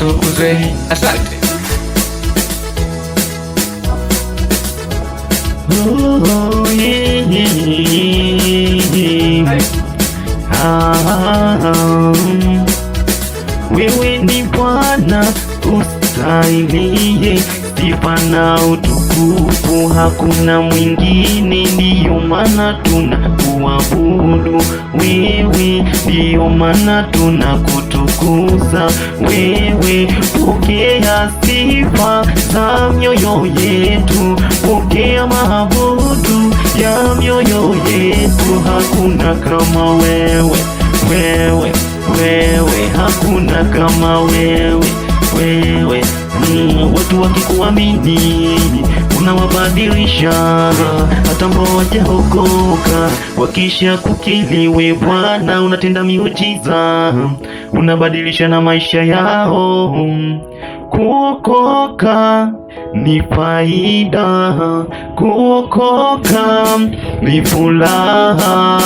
utukuzwe. Asante. Wewe ni Bwana ustahilie sifa na utukufu, hakuna mwingine, ndiyo maana tunakuabudu wewe, ndiyo maana tunakutukuza wewe. Pokea sifa za mioyo yetu, pokea maabudu ya mioyo yetu. Hakuna kama wewe, hakuna kama wewe. Watu wakikuamini unawabadilisha, hata ambao hawajaokoka wakisha kukiliwe Bwana, unatenda miujiza, unabadilisha na maisha yao. Kuokoka ni faida, kuokoka ni furaha.